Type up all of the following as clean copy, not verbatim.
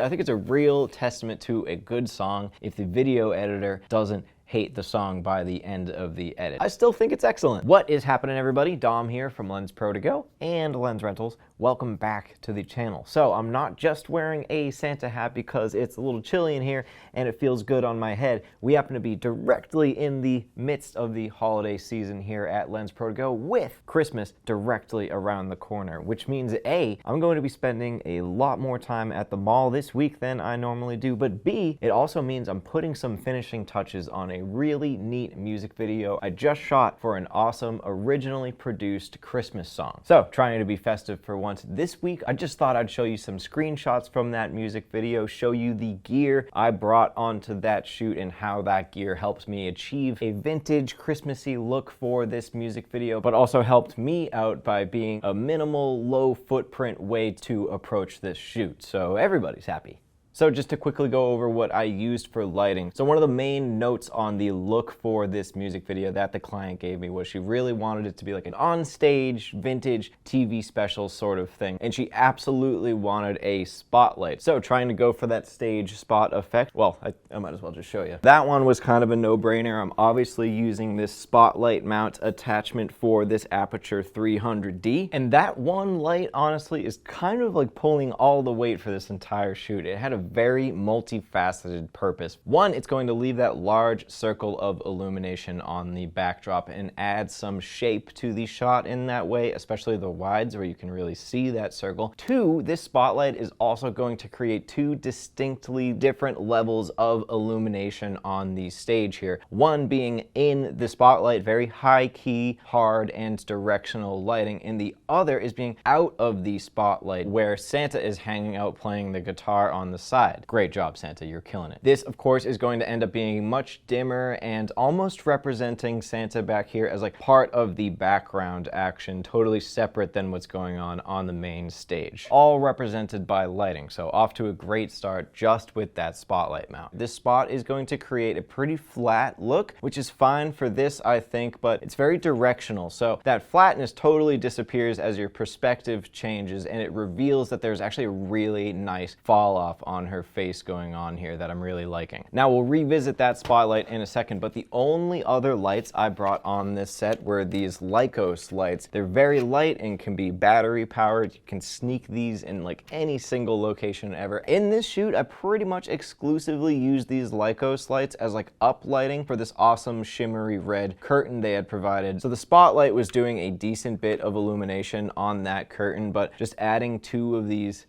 I think it's a real testament to a good song if the video editor doesn't hate the song by the end of the edit. I still think it's excellent. What is happening, everybody? Dom here from Lensprotogo and Lens Rentals. Welcome back to the channel. So I'm not just wearing a Santa hat because it's a little chilly in here and it feels good on my head. We happen to be directly in the midst of the holiday season here at Lensprotogo with Christmas directly around the corner, which means A, I'm going to be spending a lot more time at the mall this week than I normally do, but B, it also means I'm putting some finishing touches on a really neat music video I just shot for an awesome, originally produced Christmas song. So, trying to be festive for once this week, I just thought I'd show you some screenshots from that music video, show you the gear I brought onto that shoot and how that gear helps me achieve a vintage Christmassy look for this music video, but also helped me out by being a minimal, low footprint way to approach this shoot. So everybody's happy. So just to quickly go over what I used for lighting. So one of the main notes on the look for this music video that the client gave me was she really wanted it to be like an on-stage, vintage TV special sort of thing. And she absolutely wanted a spotlight. So trying to go for that stage spot effect, well, I might as well just show you. That one was kind of a no-brainer. I'm obviously using this spotlight mount attachment for this Aperture 300D. And that one light, honestly, is kind of like pulling all the weight for this entire shoot. It had a very multifaceted purpose. One, it's going to leave that large circle of illumination on the backdrop and add some shape to the shot in that way, especially the wides where you can really see that circle. Two, this spotlight is also going to create two distinctly different levels of illumination on the stage here. One being in the spotlight, very high key, hard, and directional lighting, and the other is being out of the spotlight where Santa is hanging out playing the guitar on the side. Great job, Santa, you're killing it. This, of course, is going to end up being much dimmer and almost representing Santa back here as like part of the background action, totally separate than what's going on the main stage. All represented by lighting, so off to a great start just with that spotlight mount. This spot is going to create a pretty flat look, which is fine for this, I think, but it's very directional, so that flatness totally disappears as your perspective changes and it reveals that there's actually a really nice fall off on her face going on here that I'm really liking. Now we'll revisit that spotlight in a second, but the only other lights I brought on this set were these Lycos lights. They're very light and can be battery powered. You can sneak these in like any single location ever. In this shoot, I pretty much exclusively used these Lycos lights as like up lighting for this awesome shimmery red curtain they had provided. So the spotlight was doing a decent bit of illumination on that curtain, but just adding two of these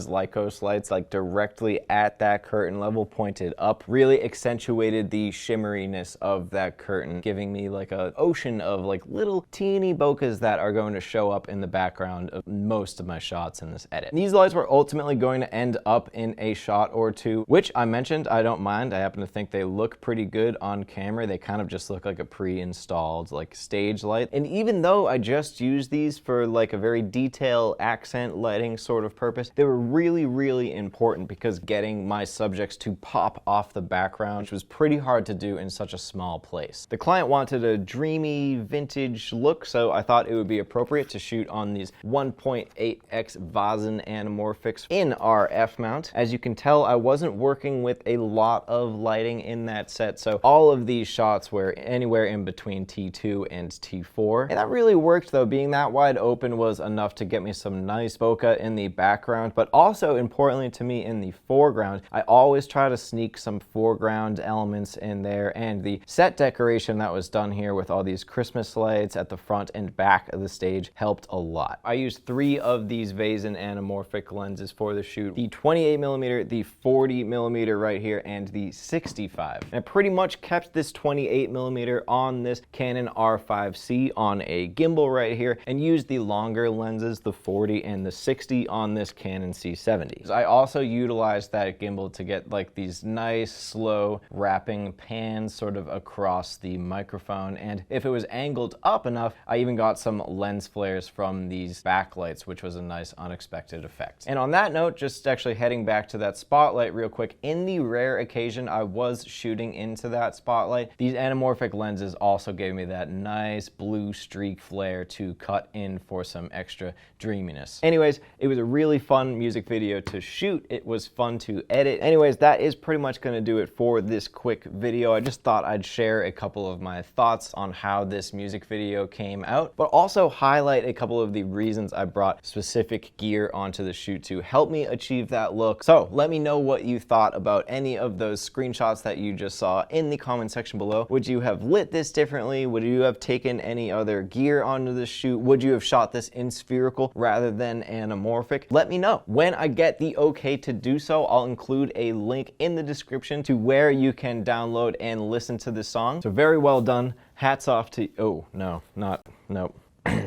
Lycos lights like directly at that curtain level pointed up really accentuated the shimmeriness of that curtain, giving me like an ocean of like little teeny bokehs that are going to show up in the background of most of my shots in this edit. These lights were ultimately going to end up in a shot or two, which I mentioned I don't mind. I happen to think they look pretty good on camera. They kind of just look like a pre-installed like stage light. And even though I just used these for like a very detailed accent lighting sort of purpose, they were really, really important because getting my subjects to pop off the background, which was pretty hard to do in such a small place. The client wanted a dreamy vintage look, so I thought it would be appropriate to shoot on these 1.8x Vazen anamorphics in RF mount. As you can tell, I wasn't working with a lot of lighting in that set, so all of these shots were anywhere in between T2 and T4. And that really worked though. Being that wide open was enough to get me some nice bokeh in the background, but also importantly to me in the foreground. I always try to sneak some foreground elements in there, and the set decoration that was done here with all these Christmas lights at the front and back of the stage helped a lot. I used 3 of these Vazen anamorphic lenses for the shoot, the 28mm, the 40mm right here, and the 65. And I pretty much kept this 28mm on this Canon R5C on a gimbal right here and used the longer lenses, the 40 and the 60 on this Canon C70. I also utilized that gimbal to get like these nice slow wrapping pans sort of across the microphone, and if it was angled up enough, I even got some lens flares from these backlights, which was a nice unexpected effect. And on that note, just actually heading back to that spotlight real quick, in the rare occasion I was shooting into that spotlight, these anamorphic lenses also gave me that nice blue streak flare to cut in for some extra dreaminess. Anyways, it was a really fun music video to shoot. It was fun to edit. Anyways, that is pretty much gonna do it for this quick video. I just thought I'd share a couple of my thoughts on how this music video came out, but also highlight a couple of the reasons I brought specific gear onto the shoot to help me achieve that look. So let me know what you thought about any of those screenshots that you just saw in the comment section below. Would you have lit this differently? Would you have taken any other gear onto the shoot? Would you have shot this in spherical rather than anamorphic? Let me know. When I get the okay to do so, I'll include a link in the description to where you can download and listen to this song. So very well done. Hats off to, oh, no, nope.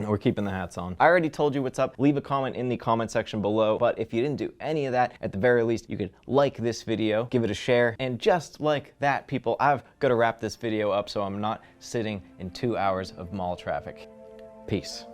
We're keeping the hats on. I already told you what's up. Leave a comment in the comment section below, but if you didn't do any of that, at the very least, you could like this video, give it a share, and just like that, people, I've got to wrap this video up so I'm not sitting in 2 hours of mall traffic. Peace.